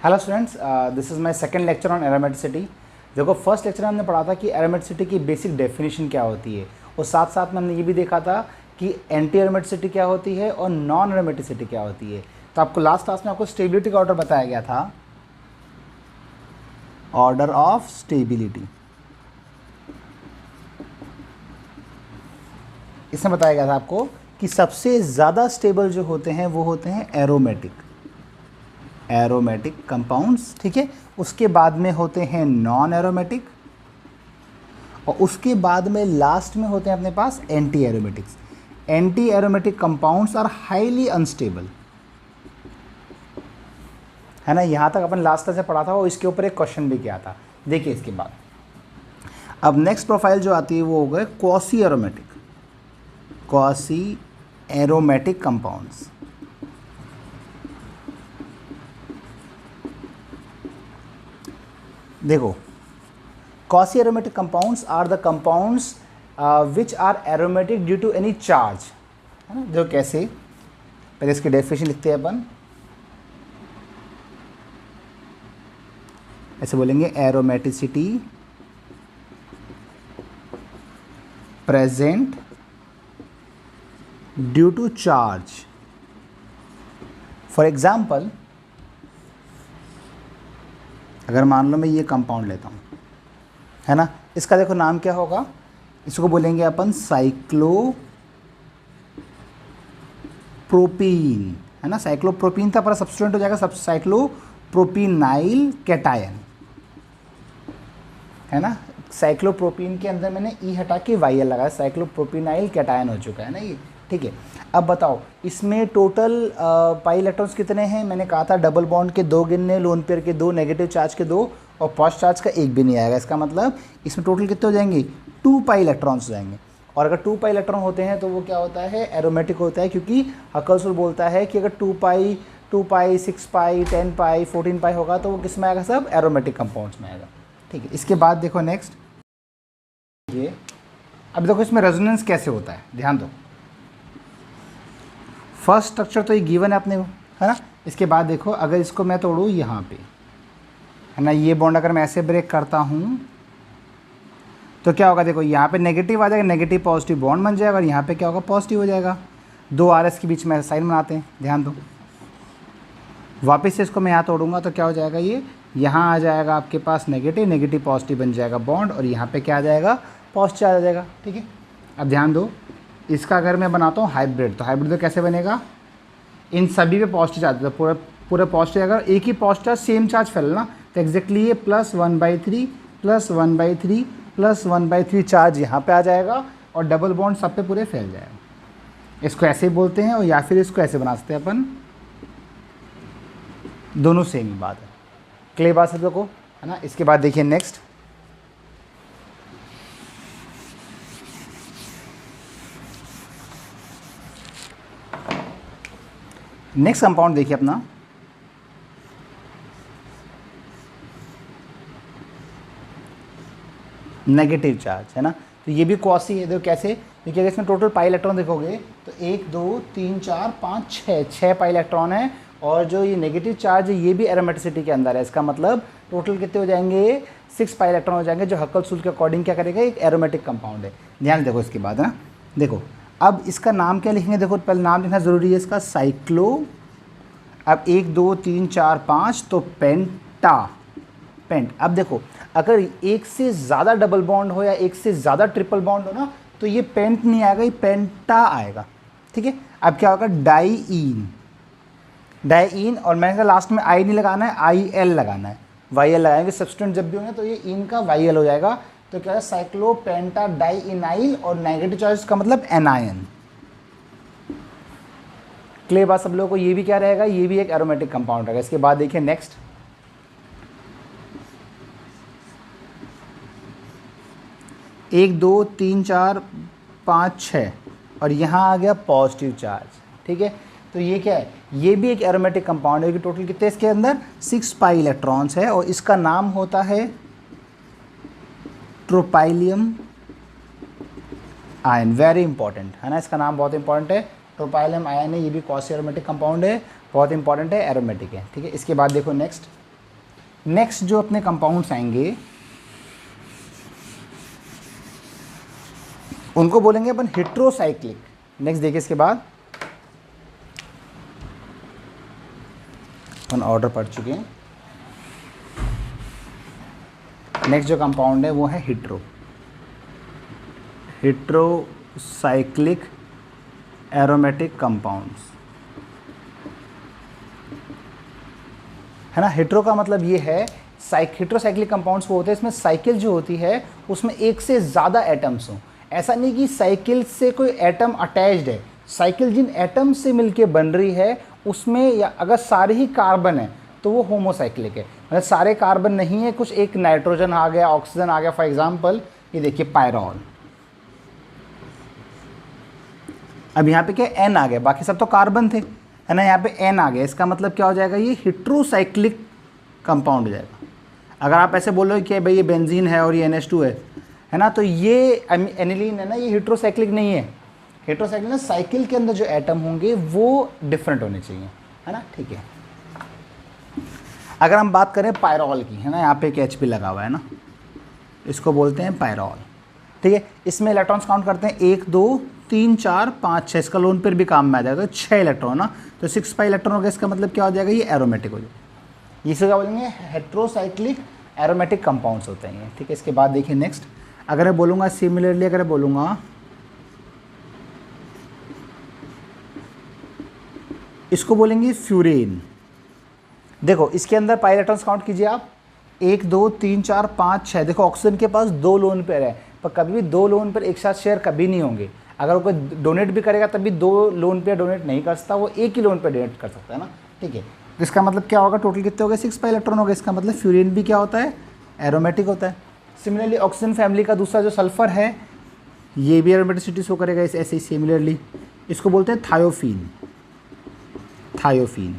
Hello students, this is my second lecture on aromaticity. देखो, first lecture में हमने पढ़ा था कि एरोमेटिसिटी की बेसिक डेफिनेशन क्या होती है, और साथ साथ में हमने ये भी देखा था कि एंटी एरोमेटिसिटी क्या होती है और नॉन एरोमेटिसिटी क्या होती है। तो आपको लास्ट क्लास में आपको स्टेबिलिटी का ऑर्डर बताया गया था, ऑर्डर ऑफ स्टेबिलिटी। इसमें बताया गया था आपको कि सबसे ज़्यादा स्टेबल जो होते हैं वो होते हैं एरोमेटिक कंपाउंड्स, ठीक है। उसके बाद में होते हैं नॉन एरोमेटिक, और उसके बाद में लास्ट में होते हैं अपने पास anti aromatics. Anti aromatic compounds are highly unstable, है ना। यहाँ तक अपन लास्ट से पढ़ा था और इसके ऊपर एक क्वेश्चन भी किया था। देखिए इसके बाद अब नेक्स्ट प्रोफाइल जो आती है वो हो गए क्वासी एरोमेटिक कंपाउंड्स। देखो, quasi aromatic compounds are the compounds which are aromatic due to any charge, है ना। जो कैसे, पहले इसकी डेफिनेशन लिखते हैं अपन, ऐसे बोलेंगे aromaticity present due to charge. For example, अगर मान लो मैं ये कंपाउंड लेता हूँ, है ना, इसका देखो नाम क्या होगा, इसको बोलेंगे अपन साइक्लोप्रोपीन, है ना। साइक्लोप्रोपीन था पर सब्स्टिट्यूएंट हो जाएगा सब साइक्लोप्रोपीनाइल कैटायन, है ना। साइक्लोप्रोपीन के अंदर मैंने ई हटा के वाई लगाया, साइक्लोप्रोपीनाइल कैटायन हो चुका है ना ये, ठीक है। अब बताओ इसमें टोटल पाई इलेक्ट्रॉन्स कितने हैं। मैंने कहा था डबल बॉन्ड के 2 गिनने, लोन पेयर के 2, नेगेटिव चार्ज के 2 और पॉजिटिव चार्ज का 1 भी नहीं आएगा। इसका मतलब इसमें टोटल कितने हो जाएंगे, 2 पाई इलेक्ट्रॉन्स हो जाएंगे। और अगर 2 पाई इलेक्ट्रॉन होते हैं तो वो क्या होता है, एरोमेटिक होता है, क्योंकि हकल्स रूल बोलता है कि अगर 2 पाई 6 पाई 10 पाई 14 पाई होगा तो वो किस में आएगा, सब एरोमेटिक कंपाउंड्स में आएगा, ठीक है। इसके बाद देखो नेक्स्ट, ये अब देखो इसमें रेजोनेंस कैसे होता है, ध्यान दो। फर्स्ट स्ट्रक्चर तो ये गिवन है अपने को, है ना। इसके बाद देखो, अगर इसको मैं तोड़ूँ यहाँ पे, है ना, ये बॉन्ड अगर मैं ऐसे ब्रेक करता हूँ तो क्या होगा, देखो यहाँ पे नेगेटिव आ जाएगा, नेगेटिव पॉजिटिव बॉन्ड बन जाएगा, और यहाँ पे क्या होगा, पॉजिटिव हो जाएगा। 2 RS के बीच में साइन बनाते हैं, ध्यान दो। वापस से इसको मैं यहाँ तोड़ूंगा तो क्या हो जाएगा, ये यहाँ आ जाएगा आपके पास नेगेटिव पॉजिटिव बन जाएगा बॉन्ड, और यहाँ पे क्या आ जाएगा, पॉजिटिव आ जाएगा, ठीक है। अब ध्यान दो, इसका अगर मैं बनाता हूँ हाइब्रिड, तो हाइब्रिड तो कैसे बनेगा, इन सभी पे पॉजिटिव चार्ज, तो पूरा पॉजिटिव, अगर एक ही पॉजिटिव सेम चार्ज फैलना तो एग्जैक्टली ये +1/3 +1/3 +1/3 चार्ज यहाँ पे आ जाएगा, और डबल बॉन्ड सब पे पूरे फैल जाएगा। इसको ऐसे ही बोलते हैं, और या फिर इसको ऐसे बना सकते हैं अपन, दोनों सेम ही बात है। क्लियर बात सब को, है ना। इसके बाद देखिए नेक्स्ट, कंपाउंड देखिए अपना, नेगेटिव चार्ज, है ना। तो ये भी क्वासी है, देखो कैसे, क्योंकि अगर इसमें टोटल पाई इलेक्ट्रॉन देखोगे तो 1 2 3 4 5 6 पाई इलेक्ट्रॉन है, और जो ये नेगेटिव चार्ज है ये भी एरोमेटिसिटी के अंदर है। इसका मतलब टोटल कितने हो जाएंगे, 6 पाई इलेक्ट्रॉन हो जाएंगे, जो हकल्स रूल के अकॉर्डिंग क्या करेगा, एक एरोमेटिक कंपाउंड है। ध्यान देखो इसके बाद, है ना। देखो अब इसका नाम क्या लिखेंगे, देखो पहले नाम लिखना ज़रूरी है इसका, साइक्लो, अब 1 2 3 4 5 तो पेंट। अब देखो अगर एक से ज़्यादा डबल बॉन्ड हो या एक से ज़्यादा ट्रिपल बॉन्ड हो ना, तो ये पेंट नहीं आएगा, ये पेंटा आएगा, ठीक है। अब क्या होगा, डाईइन, और मैंने कहा लास्ट में आई नहीं लगाना है, IL लगाना है, YL लगाएंगे। सब्स्टिट्यूएंट जब भी होंगे तो ये इन का YL हो जाएगा, तो क्या है, साइक्लोपेंटा डाईइनाइल, और नेगेटिव चार्ज का मतलब एनायन। क्लियर बात सब लोगों को, ये भी क्या रहेगा, ये भी एक एरोमेटिक कंपाउंड रहेगा। इसके बाद देखिए नेक्स्ट, 1 2 3 4 5 6, और यहाँ आ गया पॉजिटिव चार्ज, ठीक है। तो ये क्या है, ये भी एक एरोमेटिक कंपाउंड है, कि टोटल कितने इसके अंदर 6 पाई इलेक्ट्रॉन्स है, और इसका नाम होता है ट्रोपाइलियम आयन। वेरी इंपॉर्टेंट, है ना, इसका नाम बहुत इंपॉर्टेंट है। ट्रोपाइलियम आयन है, ये भी क्वासी एरोमेटिक कंपाउंड है, बहुत इंपॉर्टेंट है, एरोमेटिक है, ठीक है। इसके बाद देखो नेक्स्ट, नेक्स्ट जो अपने कंपाउंड्स आएंगे उनको बोलेंगे अपन हेट्रोसाइक्लिक। नेक्स्ट देखिए इसके बाद अपन ऑर्डर पढ़ चुके हैं। नेक्स्ट जो कंपाउंड है वो है हेट्रोसाइक्लिक एरोमेटिक कंपाउंड्स, है ना। हेट्रो का मतलब ये है, हेट्रोसाइक्लिक कंपाउंड्स वो होते हैं इसमें साइकिल जो होती है उसमें एक से ज़्यादा एटम्स हों। ऐसा नहीं कि साइकिल से कोई एटम अटैच्ड है, साइकिल जिन एटम से मिलके बन रही है उसमें या अगर सारे ही कार्बन है तो वो होमोसाइक्लिक है। मतलब सारे कार्बन नहीं है, कुछ एक नाइट्रोजन आ गया, ऑक्सीजन आ गया। फॉर एग्जांपल ये देखिए पायरॉल, अब यहाँ पे क्या एन आ गया, बाकी सब तो कार्बन थे, है ना। यहाँ पे एन आ गया, इसका मतलब क्या हो जाएगा, ये हेट्रोसाइक्लिक कंपाउंड हो जाएगा। अगर आप ऐसे बोलो कि भाई ये बेंजीन है और ये NH2 है ना, तो ये एनिलीन है ना, ये हेट्रोसाइक्लिक नहीं है। हेट्रोसाइक्लिक ना साइकिल के अंदर जो एटम होंगे वो डिफरेंट होने चाहिए, है ना, ठीक है। अगर हम बात करें पायरॉल की, है ना, यहाँ पे एक H लगा हुआ है ना, इसको बोलते हैं पायरॉल, ठीक है। इसमें इलेक्ट्रॉन्स काउंट करते हैं 1 2 3 4 5 6, इसका लोन पेयर भी काम में आ जाएगा, 6 इलेक्ट्रॉन ना, तो 6 पाई इलेक्ट्रॉन हो गया। इसका मतलब क्या हो जाएगा, ये एरोमेटिक हो जाएगा। इसे क्या बोलेंगे, हेट्रोसाइक्लिक एरोमेटिक कंपाउंड्स होते हैं ये, ठीक है। इसके बाद देखिए नेक्स्ट, अगर मैं बोलूँगा सिमिलरली, अगर मैं बोलूँगा इसको बोलेंगे फ्यूरेन। देखो इसके अंदर पाई इलेक्ट्रॉन्स काउंट कीजिए आप, 1 2 3 4 5 6। देखो ऑक्सीजन के पास 2 लोन पेयर है, पर कभी भी 2 लोन पेयर एक साथ शेयर कभी नहीं होंगे। अगर वो कोई डोनेट भी करेगा तभी 2 लोन पेयर डोनेट नहीं कर सकता, वो एक ही लोन पेयर डोनेट कर सकता है ना, ठीक है। तो इसका मतलब क्या होगा, टोटल कितने हो गए, 6 पाई इलेक्ट्रॉन हो गए। इसका मतलब फ्यूरेन भी क्या होता है, एरोमेटिक होता है। सिमिलरली ऑक्सीजन फैमिली का दूसरा जो सल्फर है ये भी एरोमेटिसिटी शो करेगा ऐसे ही सिमिलरली। इसको बोलते हैं थायोफीन, थायोफीन।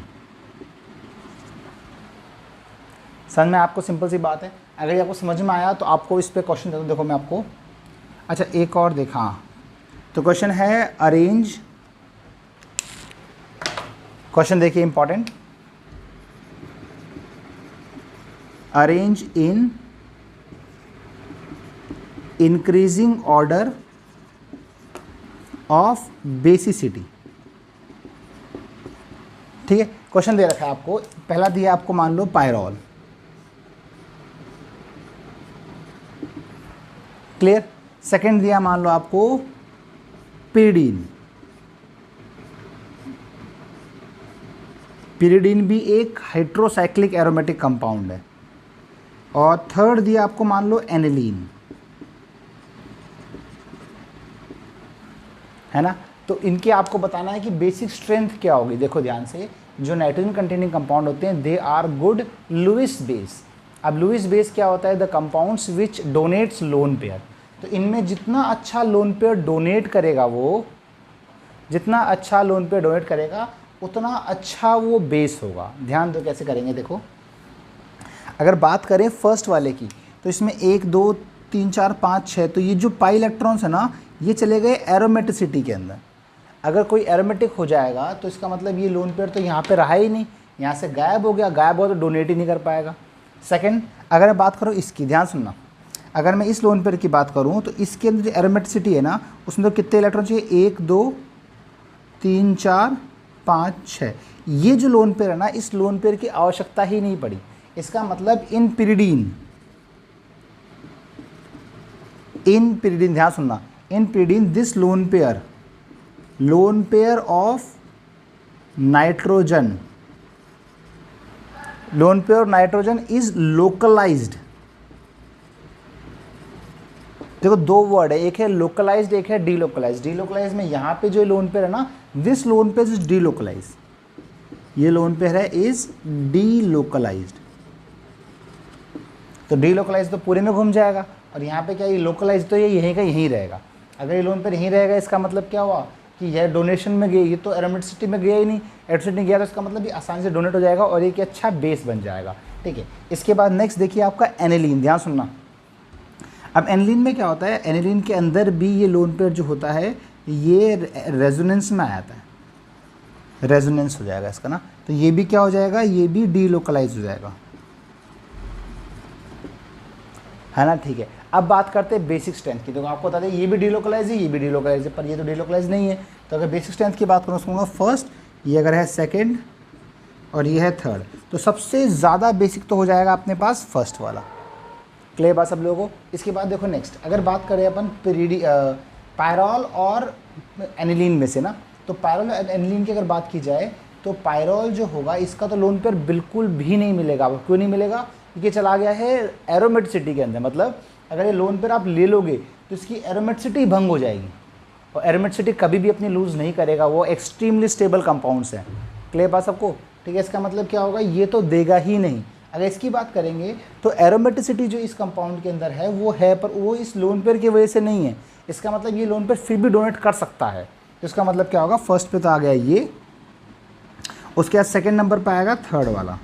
समझ में आपको, सिंपल सी बात है। अगर ये आपको समझ में आया तो आपको इस पे क्वेश्चन देता हूँ, देखो मैं आपको, अच्छा एक और देखा, तो क्वेश्चन है अरेंज, क्वेश्चन देखिए important, arrange in increasing order of basicity, ठीक है। क्वेश्चन दे रखा है आपको, पहला दिया आपको मान लो पायरॉल, क्लियर। सेकंड दिया मान लो आपको पिरिडीन, पिरिडीन भी एक हाइड्रोसाइक्लिक एरोमेटिक कंपाउंड है। और थर्ड दिया आपको मान लो एनिलीन, है ना। तो इनके आपको बताना है कि बेसिक स्ट्रेंथ क्या होगी। देखो ध्यान से, जो नाइट्रोजन कंटेनिंग कंपाउंड होते हैं they are good Lewis base. अब लुईस बेस क्या होता है, the compounds which donates lone pair. तो इनमें जितना अच्छा लोन पेयर डोनेट करेगा, वो जितना अच्छा लोन पेयर डोनेट करेगा उतना अच्छा वो बेस होगा। ध्यान दो कैसे करेंगे, देखो अगर बात करें फर्स्ट वाले की, तो इसमें 1 2 3 4 5 6, तो ये जो पाई इलेक्ट्रॉन्स है ना, ये चले गए एरोमेटिसिटी के अंदर। अगर कोई एरोमेटिक हो जाएगा तो इसका मतलब ये लोन पेयर तो यहाँ पे रहा ही नहीं, यहाँ से गायब हो गया, गायब हो तो डोनेट ही नहीं कर पाएगा। सेकंड, अगर मैं बात करूँ इसकी, ध्यान सुनना, अगर मैं इस लोन पेयर की बात करूँ तो इसके अंदर जो एरोमेटिसिटी है ना, उसमें तो कितने इलेक्ट्रॉन चाहिए, 1 2 3 4 5 6। ये जो लोन पेयर है ना, इस लोन पेयर की आवश्यकता ही नहीं पड़ी। इसका मतलब इन पिरिडीन, ध्यान सुनना, in pyridine this lone pair of nitrogen, lone pair nitrogen is localized. देखो दो वर्ड है, एक है लोकलाइज्ड, एक है डीलोकलाइज्ड। डीलोकलाइज्ड में यहाँ पे जो लोन पेयर है ना, this lone pair is delocalised, ये लोन पेयर है इज डीलोकलाइज्ड। तो डीलोकलाइज्ड तो पूरे में घूम जाएगा, और यहाँ पे क्या, ये लोकलाइज्ड तो ये यहीं का यहीं रहेगा। अगर ये लोन पेयर यहीं रहेगा, इसका मतलब क्या हुआ कि यह डोनेशन में गई, ये तो एरोमेटिसिटी में गया ही नहीं, एरोमेटिसिटी में गया तो इसका मतलब ये आसानी से डोनेट हो जाएगा और एक अच्छा बेस बन जाएगा, ठीक है। इसके बाद नेक्स्ट देखिए आपका एनिलीन, ध्यान सुनना। अब एनिलीन में क्या होता है, एनिलीन के अंदर भी ये लोन पेयर जो होता है ये रेजोनेंस में आ जाता है, रेजोनेंस हो जाएगा इसका ना, तो ये भी क्या हो जाएगा, ये भी डीलोकलाइज हो जाएगा। है ना, ठीक है। अब बात करते हैं बेसिक स्ट्रेंथ की। तो आपको बता दें ये भी डिलोकलाइज है, ये भी डिलोकलाइज है, पर ये तो डिलोकलाइज नहीं है। तो अगर बेसिक स्ट्रेंथ की बात करूँ उसको फर्स्ट, ये अगर है सेकेंड और ये है थर्ड, तो सबसे ज़्यादा बेसिक तो हो जाएगा अपने पास फर्स्ट वाला। क्लियर बात सब लोगों को। इसके बाद देखो नेक्स्ट, अगर बात करें अपन पायरॉल और एनिलीन में से ना, तो पायरॉल और एनिलीन की अगर बात की जाए तो पायरॉल जो होगा इसका तो लोन पेयर बिल्कुल भी नहीं मिलेगा। क्यों नहीं मिलेगा? क्योंकि चला गया है एरोमेटिसिटी के अंदर। मतलब अगर ये लोन पेयर आप ले लोगे तो इसकी एरोमेटिसिटी भंग हो जाएगी, और एरोमेटिसिटी कभी भी अपनी लूज़ नहीं करेगा, वो एक्सट्रीमली स्टेबल कंपाउंड्स हैं। क्लियर बात सबको, ठीक है। इसका मतलब क्या होगा, ये तो देगा ही नहीं। अगर इसकी बात करेंगे तो एरोमेटिसिटी जो इस कंपाउंड के अंदर है वो है, पर वो इस लोन पेयर की वजह से नहीं है। इसका मतलब ये लोन पेयर फिर भी डोनेट कर सकता है। तो इसका मतलब क्या होगा, फर्स्ट पे तो आ गया ये, उसके बाद सेकंड नंबर पे आएगा थर्ड वाला,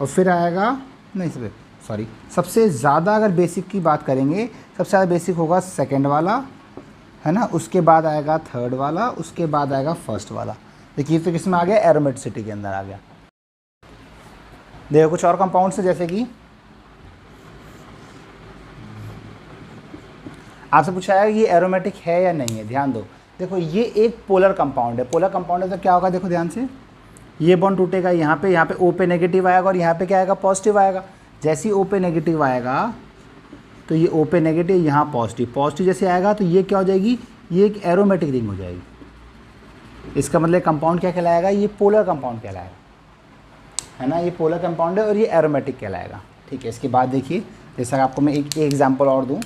और फिर आएगा नहीं सॉरी सबसे ज़्यादा अगर बेसिक की बात करेंगे, सबसे ज़्यादा बेसिक होगा सेकंड वाला, है ना, उसके बाद आएगा थर्ड वाला, उसके बाद आएगा फर्स्ट वाला। देखिए तो किस में आ गया, एरोमेटिसिटी के अंदर आ गया। देखो कुछ और कंपाउंड्स हैं, जैसे कि आपसे पूछा है कि ये एरोमेटिक है या नहीं है। ध्यान दो, देखो ये एक पोलर कंपाउंड है। पोलर कंपाउंड है तो क्या होगा, देखो ध्यान से, ये बॉन्ड टूटेगा यहाँ पे O पे नेगेटिव आएगा और यहाँ पे क्या आएगा, पॉजिटिव आएगा। जैसे ही O पे नेगेटिव आएगा तो ये O पे नेगेटिव, यहाँ पॉजिटिव, पॉजिटिव जैसे आएगा तो ये क्या हो जाएगी, ये एक एरोमेटिक रिंग हो जाएगी। इसका मतलब कंपाउंड क्या कहलाएगा, ये पोलर कंपाउंड कहलाएगा, है ना। ये पोलर कंपाउंड है और ये एरोमेटिक कहलाएगा, ठीक है। इसके बाद देखिए, जैसा आपको मैं एक एग्जाम्पल और दूँ,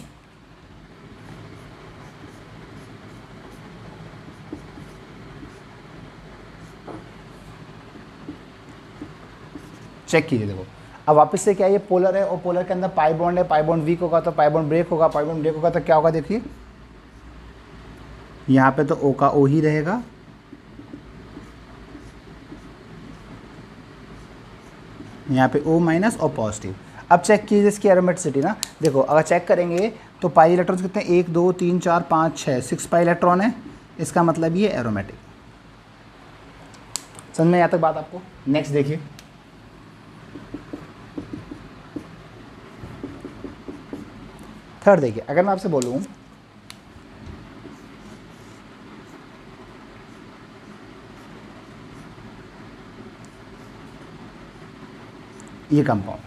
चेक कीजिए। देखो अब वापस से क्या, ये पोलर है और पोलर के अंदर पाई बॉन्ड है। पाई बॉन्ड वीक होगा तो पाई बॉन्ड ब्रेक होगा, पाई बॉन्ड ब्रेक होगा तो क्या होगा, देखिए यहाँ पे तो O का O ही रहेगा, यहाँ पे O माइनस और पॉजिटिव। अब चेक कीजिए इसकी एरोमेटिसिटी ना। देखो अगर चेक करेंगे तो पाई इलेक्ट्रॉन्स कितने, 1 2 3 4 5 6 6 पाई इलेक्ट्रॉन है। इसका मतलब ये एरोमेटिक। समझ में यहाँ तक बात आपको। नेक्स्ट देखिए, थर्ड देखिए, अगर मैं आपसे बोलूँ ये कंपाउंड,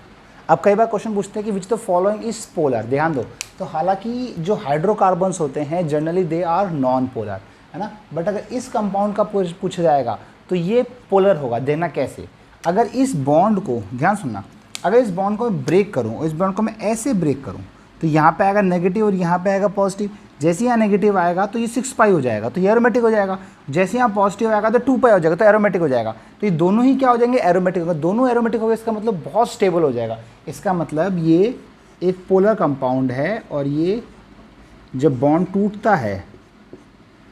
अब कई बार क्वेश्चन पूछते हैं कि which the following is polar. ध्यान दो, तो हालांकि जो हाइड्रोकार्बन्स होते हैं generally they are non polar, है ना, बट अगर इस कंपाउंड का पूछा जाएगा तो ये पोलर होगा। देखना कैसे, अगर इस बॉन्ड को, ध्यान सुनना, अगर इस बॉन्ड को मैं ब्रेक करूँ, इस बॉन्ड को मैं ऐसे ब्रेक करूँ तो यहाँ पे आएगा नेगेटिव और यहाँ पे आएगा पॉजिटिव। जैसे यहाँ नेगेटिव आएगा तो ये 6 पाई हो जाएगा, तो ये एरोमेटिक हो जाएगा। जैसे यहाँ पॉजिटिव आएगा तो 2 पाई हो जाएगा, तो एरोमेटिक हो जाएगा। तो ये दोनों ही क्या हो जाएंगे, एरोमेटिक होगा। दोनों एरोमेटिक हो गए, इसका मतलब बहुत स्टेबल हो जाएगा। इसका मतलब ये एक पोलर कंपाउंड है, और ये जब बॉन्ड टूटता है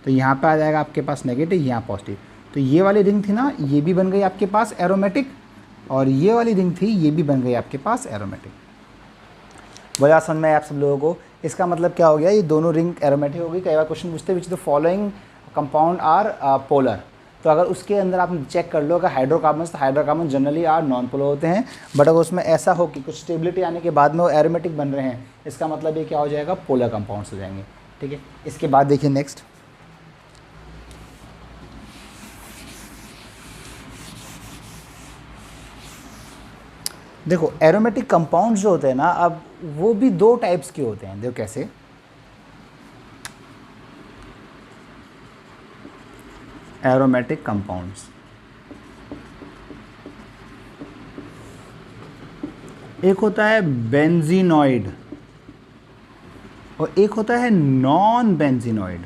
तो यहाँ पे आ जाएगा आपके पास नेगेटिव, यहाँ पॉजिटिव। तो ये वाली रिंग थी ना, ये भी बन गई आपके पास एरोमेटिक, और ये वाली रिंग थी, ये भी बन गई आपके पास एरोमेटिक। बोला समझ में आप सब लोगों को। इसका मतलब क्या हो गया, ये दोनों रिंग एरोमेटिक हो गई। कई बार क्वेश्चन पूछते हैं which the following compound are polar, तो अगर उसके अंदर आप चेक कर लो, अगर हाइड्रोकार्बन, तो hydrocarbon generally are non polar होते हैं। बट अगर उसमें ऐसा हो कि कुछ स्टेबिलिटी आने के बाद में वो एरोमेटिक बन रहे हैं, इसका मतलब ये क्या हो जाएगा, पोलर कंपाउंड्स हो जाएंगे, ठीक है। इसके बाद देखिए नेक्स्ट, देखो एरोमेटिक कंपाउंड्स जो होते हैं ना, अब वो भी 2 टाइप्स के होते हैं। देखो कैसे, एरोमेटिक कंपाउंड्स, एक होता है बेंजीनॉइड और एक होता है नॉन बेंजीनॉइड,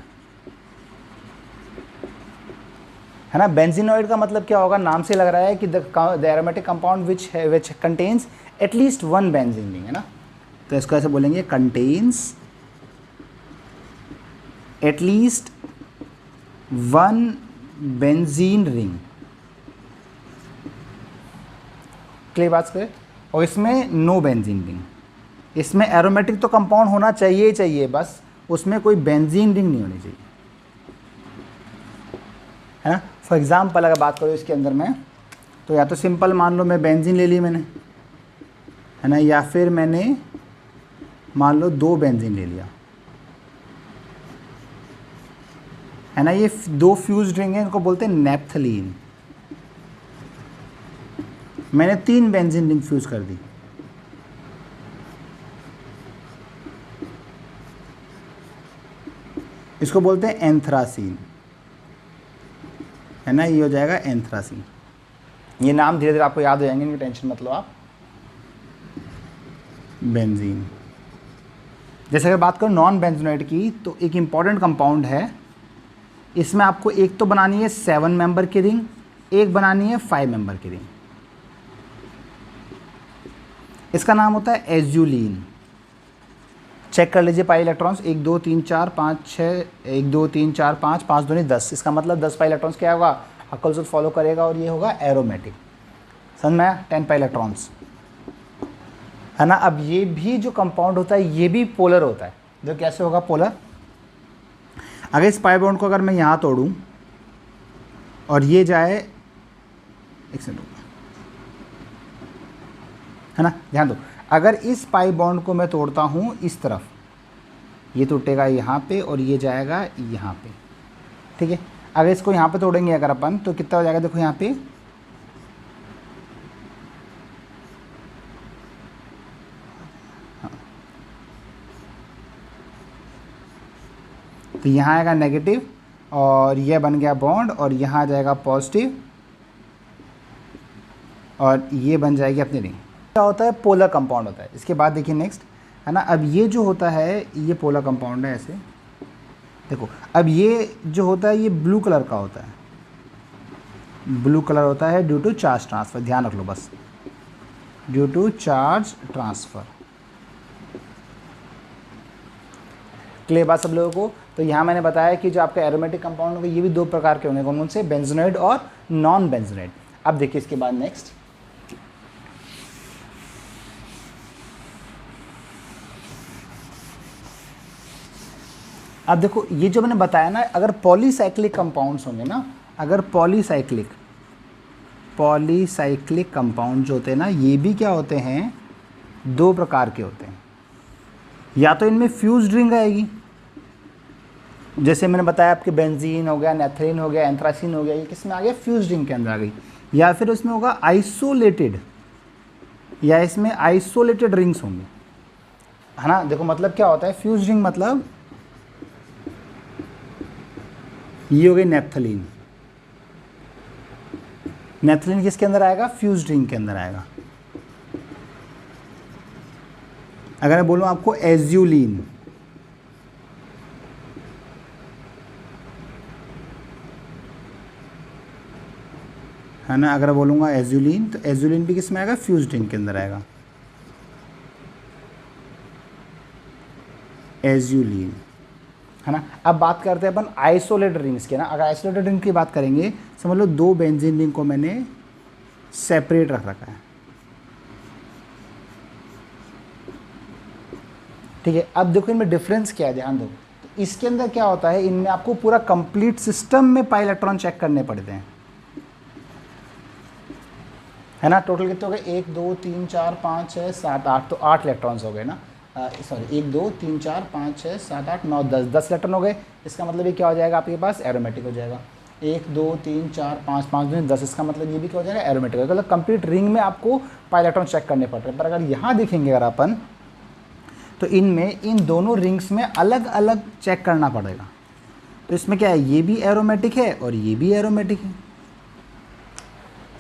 है ना। बेंजीनॉइड का मतलब क्या होगा, नाम से लग रहा है कि the aromatic compound which contains at least 1 benzene ring, है ना। तो इसको ऐसे बोलेंगे, contains at least 1 benzene ring. Clear बात करें। और इसमें नो बेंजीन रिंग, इसमें एरोमेटिक तो कंपाउंड होना चाहिए ही चाहिए, बस उसमें कोई बेंजीन रिंग नहीं होनी चाहिए, है ना। फॉर एग्जाम्पल अगर बात करो इसके अंदर में, तो या तो सिंपल मान लो मैं बेंजीन ले ली मैंने, है ना, या फिर मैंने मान लो 2 बेंजीन ले लिया, है ना, ये 2 फ्यूज्ड रिंग है, इनको बोलते हैं नेप्थलीन। मैंने 3 बेंजीन रिंग फ्यूज कर दी, इसको बोलते हैं एंथ्रासीन, है ना, ये हो जाएगा एंथ्रासीन। ये नाम धीरे धीरे आपको याद हो जाएंगे, इनकी टेंशन मत लो आप। बेंजीन। जैसे अगर बात करो नॉन बेंजोनाइट की, तो एक इंपॉर्टेंट कंपाउंड है, इसमें आपको एक तो बनानी है 7 मेंबर की रिंग, एक बनानी है 5 मेंबर की रिंग। इसका नाम होता है एज्यूलीन। चेक कर लीजिए पाई इलेक्ट्रॉन्स, 1 2 3 4 5 6, 1 2 3 4 5, 5 दूनी 10, इसका मतलब 10 पाई इलेक्ट्रॉन्स क्या होगा, हक्कल फॉलो करेगा और ये होगा एरोमेटिक। समझ में आया, 10 पाई इलेक्ट्रॉन्स, है ना। अब ये भी जो कंपाउंड होता है ये भी पोलर होता है। जो कैसे होगा पोलर, अगर इस पाई बॉन्ड को अगर मैं यहाँ तोड़ूँ और ये जाए, एक सेकंड, है ना, ध्यान दो, अगर इस पाई बॉन्ड को मैं तोड़ता हूँ इस तरफ, ये टूटेगा यहाँ पे और ये जाएगा यहाँ पे, ठीक है। अगर इसको यहाँ पे तोड़ेंगे अगर अपन, तो कितना हो जाएगा, देखो यहाँ पे तो यहाँ आएगा नेगेटिव और ये बन गया बॉन्ड, और यहाँ आ जाएगा पॉजिटिव और ये बन जाएगी अपनी रिंग। क्या होता है, पोलर कंपाउंड होता है। इसके बाद देखिए नेक्स्ट, है ना, अब ये जो होता है ये पोलर कंपाउंड है, ऐसे देखो। अब ये जो होता है ये ब्लू कलर का होता है, ब्लू कलर होता है ड्यू टू चार्ज ट्रांसफ़र, ध्यान रख लो बस, due to charge transfer. Clear बात सब लोगों को। तो यहाँ मैंने बताया कि जो आपके एरोमेटिक कंपाउंड होंगे ये भी 2 प्रकार के होंगे, कौन कौन से, बेंजोनाइड और नॉन बेंजोनाइड। अब देखिए इसके बाद नेक्स्ट, अब देखो ये जो मैंने बताया ना, अगर पॉलीसाइक्लिक कंपाउंड्स होंगे ना, अगर पॉलीसाइक्लिक कंपाउंड जो होते हैं ना, ये भी क्या होते हैं, 2 प्रकार के होते हैं। या तो इनमें फ्यूज्ड रिंग आएगी, जैसे मैंने बताया आपके बेंजीन हो गया, नेथलीन हो गया, एंथ्रासीन हो गया, ये किस में आ गया, फ्यूज्ड रिंग के अंदर आ गई। या फिर उसमें होगा आइसोलेटेड, या इसमें आइसोलेटेड रिंग्स होंगे, है ना। देखो मतलब क्या होता है फ्यूज्ड रिंग, मतलब ये हो गई नेप्थलीन। नेप्थलीन किसके अंदर आएगा, फ्यूज्ड रिंग के अंदर आएगा। अगर मैं बोलूं आपको एज्यूलीन, है ना, अगर बोलूंगा एज्यूलीन, तो एज्यूलीन भी किस में आएगा, फ्यूज्ड रिंग के अंदर आएगा, एज्यूलीन, है ना। अब बात करते हैं अपन आइसोलेटेड रिंग्स के ना। अगर आइसोलेटेड रिंग की बात करेंगे, समझ लो 2 बेंजीन रिंग को मैंने सेपरेट रख रखा है, ठीक है। अब देखो इनमें डिफरेंस क्या है, ध्यान दो। तो इसके अंदर क्या होता है, इनमें आपको पूरा कंप्लीट सिस्टम में पाई इलेक्ट्रॉन चेक करने पड़ते हैं, है ना। टोटल कितने हो गए, 1 2 3 4 5 6 7 8, तो 8 इलेक्ट्रॉन्स हो गए ना, सॉरी 1 2 3 4 5 6 7 8 9 10 10 इलेक्ट्रॉन हो गए। इसका मतलब ये क्या हो जाएगा आपके पास, एरोमेटिक हो जाएगा। 1 2 3 4 5 5 दूनी 10, इसका मतलब ये भी क्या हो जाएगा, एरोमेटिक हो जाएगा। मतलब कंप्लीट रिंग में आपको पाई इलेक्ट्रॉन चेक करने पड़ रहे हैं। पर अगर यहाँ देखेंगे अगर अपन, तो इनमें इन दोनों रिंग्स में अलग अलग चेक करना पड़ेगा। तो इसमें क्या है, ये भी एरोमेटिक है और ये भी एरोमेटिक है।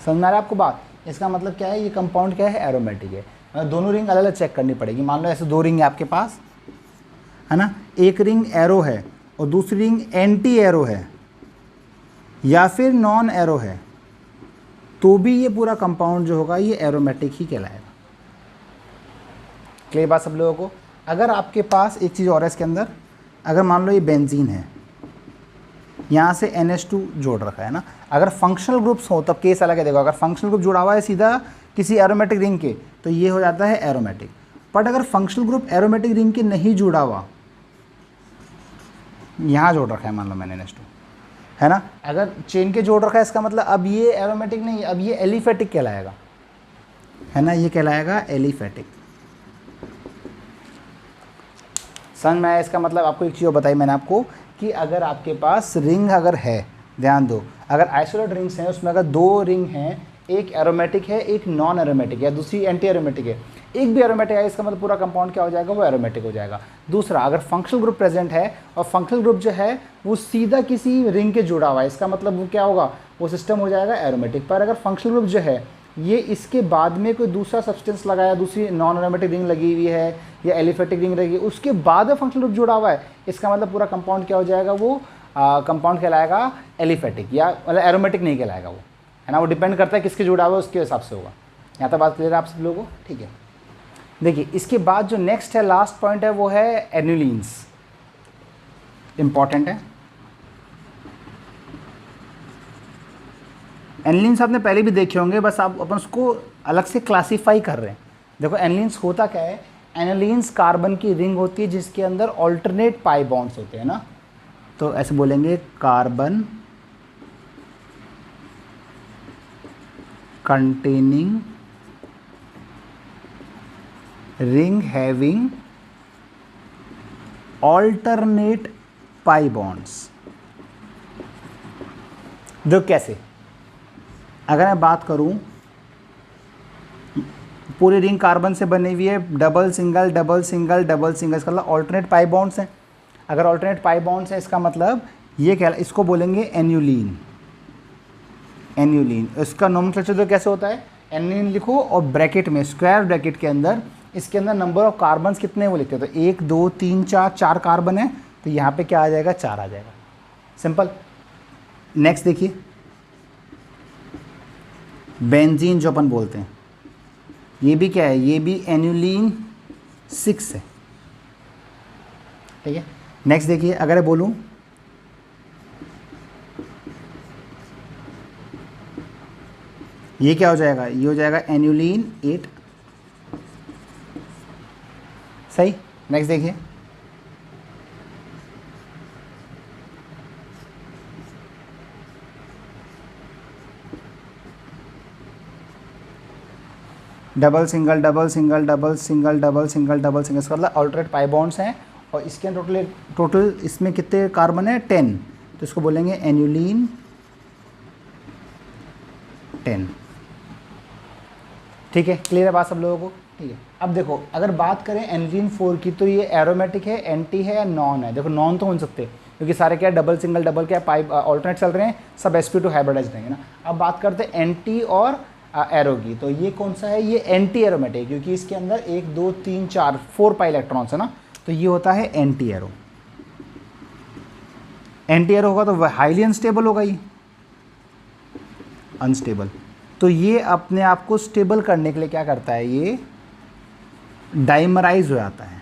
समझ में आ रहा है आपको बात। इसका मतलब क्या है, ये कंपाउंड क्या है, एरोमेटिक है। दोनों रिंग अलग अलग चेक करनी पड़ेगी। मान लो ऐसे 2 रिंग है आपके पास, है ना, एक रिंग एरो है और दूसरी रिंग एंटी एरो है या फिर नॉन एरो है, तो भी ये पूरा कंपाउंड जो होगा ये एरोमेटिक ही कहलाएगा। क्लियर बात सब लोगों को। अगर आपके पास एक चीज़ और है इसके अंदर, अगर मान लो ये बेंजीन है, यहाँ से NH2 जोड़ रखा है ना, अगर फंक्शनल ग्रुप्स हो तब केस अलग है। देखो अगर फंक्शनल ग्रुप जुड़ा हुआ है सीधा किसी एरोमेटिक रिंग के, तो ये हो जाता है एरोमेटिक। बट अगर फंक्शनल ग्रुप एरोमेटिक रिंग के नहीं जुड़ा हुआ, यहाँ जोड़ रखा है मान लो मैंने NH2, है ना, अगर चेन के जोड़ रखा है, इसका मतलब अब ये एरोमेटिक नहीं, अब ये एलिफेटिक कहलाएगा, है ना, ये कहलाएगा एलिफेटिक। समझ में आया इसका मतलब? आपको एक चीज़ बताई मैंने आपको कि अगर आपके पास रिंग अगर है, ध्यान दो, अगर आइसोलेट रिंग्स हैं उसमें अगर 2 रिंग हैं, एक एरोमेटिक है एक नॉन एरोमेटिक है, दूसरी एंटी एरोमेटिक है, एक भी एरोमेटिक है, इसका मतलब पूरा कंपाउंड क्या हो जाएगा? वो एरोमेटिक हो जाएगा। दूसरा, अगर फंक्शनल ग्रुप प्रेजेंट है और फंक्शनल ग्रुप जो है वो सीधा किसी रिंग के जुड़ा हुआ है, इसका मतलब वो क्या होगा? वो सिस्टम हो जाएगा एरोमेटिक। पर अगर फंक्शनल ग्रुप जो है ये इसके बाद में कोई दूसरा सब्सटेंस लगाया, दूसरी नॉन एरोमेटिक रिंग लगी हुई है या एलिफेटिक रिंग लगी, उसके बाद में फंक्शनल ग्रुप जुड़ा हुआ है, इसका मतलब पूरा कंपाउंड क्या हो जाएगा? वो कंपाउंड कहलाएगा एलिफेटिक, या मतलब एरोमेटिक नहीं कहलाएगा वो, है ना। वो डिपेंड करता है किसके जुड़ा हुआ है उसके हिसाब से होगा। यहाँ तक बात क्लियर है आप सब लोगों को? ठीक है। देखिए इसके बाद जो नेक्स्ट है, लास्ट पॉइंट है, वो है एनुलिन्स। इंपॉर्टेंट है। एनुलिन्स आपने पहले भी देखे होंगे, बस आप अपन उसको अलग से क्लासीफाई कर रहे हैं। देखो एनुलिन्स होता क्या है? एनुलिन्स कार्बन की रिंग होती है जिसके अंदर ऑल्टरनेट पाई बॉन्ड्स होते हैं ना, तो ऐसे बोलेंगे carbon containing ring having alternate pi bonds. जो कैसे, अगर मैं बात करूं, पूरी रिंग कार्बन से बनी हुई है, double single double single double single, इसका मतलब ऑल्टरनेट पाई बॉन्ड्स हैं। अगर ऑल्टरनेट पाई बॉन्ड्स हैं इसका मतलब ये क्या, इसको बोलेंगे एन्युलिन। एन्युलिन, इसका नोमेनक्लेचर तो कैसे होता है? एन्युलिन लिखो और ब्रैकेट में, स्क्वायर ब्रैकेट के अंदर, इसके अंदर नंबर ऑफ कार्बन्स कितने हैं वो लिखते हैं। तो 1 2 3 4, 4 कार्बन है, तो यहाँ पे क्या आ जाएगा? 4 आ जाएगा। सिंपल। नेक्स्ट देखिए बेंजीन जो अपन बोलते हैं, ये भी क्या है? ये भी एन्युलिन 6 है। ठीक है। नेक्स्ट देखिए, अगर मैं बोलूं ये क्या हो जाएगा? ये हो जाएगा एन्युलिन 8। सही। नेक्स्ट देखिए, double single double single double single double single double single, इसका मतलब ऑल्टरनेट पाई बॉन्ड्स हैं और इसके टोटल इसमें कितने कार्बन है? 10, तो इसको बोलेंगे एन्युलिन 10। ठीक है, क्लियर है बात सब लोगों को? ठीक है। अब देखो अगर बात करें एन्युलिन 4 की, तो ये एरोमेटिक है, एंटी है या नॉन है? देखो नॉन तो हो सकते क्योंकि सारे क्या डबल सिंगल डबल क्या पाइप ऑल्टरनेट चल रहे हैं, सब sp2 हाइब्रिडाइज रहेंगे ना। अब बात करते हैं एंटी और एरो की, तो ये कौन सा है? ये एंटी एरोमेटिक, क्योंकि इसके अंदर 1 2 3 4 4 पाई इलेक्ट्रॉन्स है ना, तो ये होता है एंटी एरो। एंटी एरो होगा तो हाईली अनस्टेबल होगा, ये अनस्टेबल। तो ये अपने आप को स्टेबल करने के लिए क्या करता है? ये डाइमराइज हो जाता है।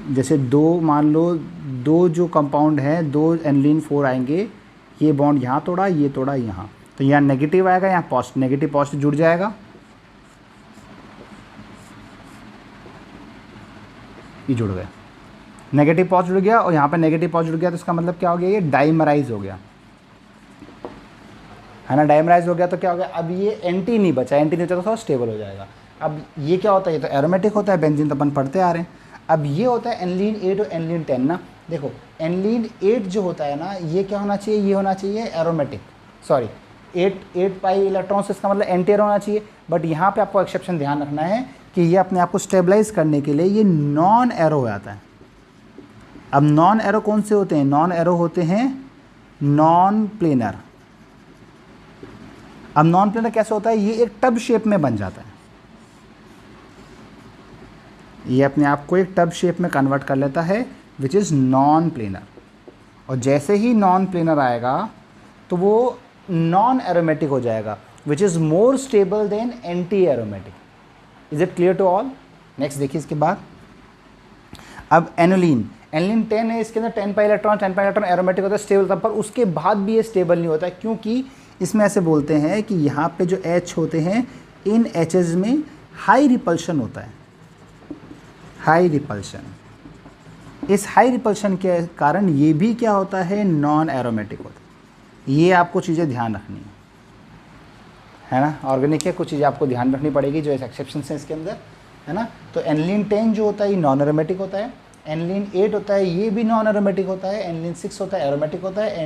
जैसे दो, मान लो 2 जो कंपाउंड हैं, 2 एनिलीन 4 आएंगे, ये बॉन्ड यहाँ तोड़ा, ये तोड़ा यहाँ, तो यहाँ नेगेटिव आएगा, यहाँ पॉजिटिव, नेगेटिव पॉजिटिव जुड़ जाएगा, ये जुड़ गया, नेगेटिव पॉजिटिव जुड़ गया और यहाँ पे नेगेटिव पॉजिटिव जुड़ गया, तो इसका मतलब क्या हो गया? ये डाइमराइज हो गया, है ना। डाइमराइज हो गया तो क्या हो गया? अब ये एंटी नहीं बचा, एंटी नहीं बचा तो थोड़ा स्टेबल हो जाएगा। अब ये क्या होता है? ये तो एरोमेटिक होता है, बेंजीन तो अपन पढ़ते आ रहे हैं। अब ये होता है एनिलीन 8 और एनिलीन 10 ना। देखो एनिलीन 8 जो होता है ना, ये क्या होना चाहिए? ये होना चाहिए एरोमेटिक, सॉरी 8 पाई इलेक्ट्रॉन्स, इसका मतलब एंटी एरो होना चाहिए। बट यहाँ पे आपको एक्सेप्शन ध्यान रखना है कि ये अपने आप को स्टेबलाइज करने के लिए ये नॉन एरो हो जाता है। अब नॉन एरो कौन से होते हैं? नॉन एरो होते हैं नॉन प्लेनर। अब नॉन प्लेनर कैसे होता है? ये एक टब शेप में बन जाता है, ये अपने आप को एक टब शेप में कन्वर्ट कर लेता है, विच इज़ नॉन प्लेनर। और जैसे ही नॉन प्लेनर आएगा तो वो नॉन एरोमेटिक हो जाएगा, which is more stable than anti aromatic. Is it clear to all? Next देखिए इसके बाद, अब एनुलीन 10 है, इसके अंदर 10 पाई इलेक्ट्रॉन एरोमेटिक होता है, स्टेबल था, पर उसके बाद भी ये स्टेबल नहीं होता है, क्योंकि इसमें ऐसे बोलते हैं कि यहाँ पे जो H होते हैं, इन H's में हाई रिपल्शन होता है, हाई रिपल्शन। इस हाई रिपल्शन के कारण ये भी क्या होता है? नॉन एरोमेटिक होता है। ये आपको चीज़ें ध्यान रखनी है ना। ऑर्गेनिक है, कुछ चीज़ें आपको ध्यान रखनी पड़ेगी जो एक्सेप्शन है इसके अंदर। है ना। तो एनिलीन 10 जो होता है ये नॉन एरोमेटिक होता है, एनिलीन 8 होता है ये भी नॉन एरोमेटिक होता है, एनिलीन 6 होता है एरोमेटिक होता है,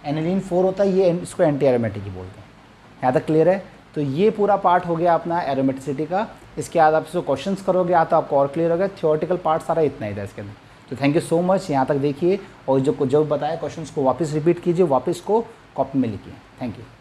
एनिलीन 4 होता है ये इसको एंटी एरोमेटिक ही बोलते हैं। यहाँ तक क्लियर है। तो ये पूरा पार्ट हो गया अपना एरोमेटिसिटी का। इसके बाद आप इसको क्वेश्चंस करोगे या तो आपको और क्लियर हो गया। थियोरेटिकल पार्ट सारा इतना ही था इसके अंदर। तो थैंक यू सो मच, यहाँ तक देखिए और जो बताया क्वेश्चंस को वापस रिपीट कीजिए, वापस को कॉपी में लिखिए। Thank you.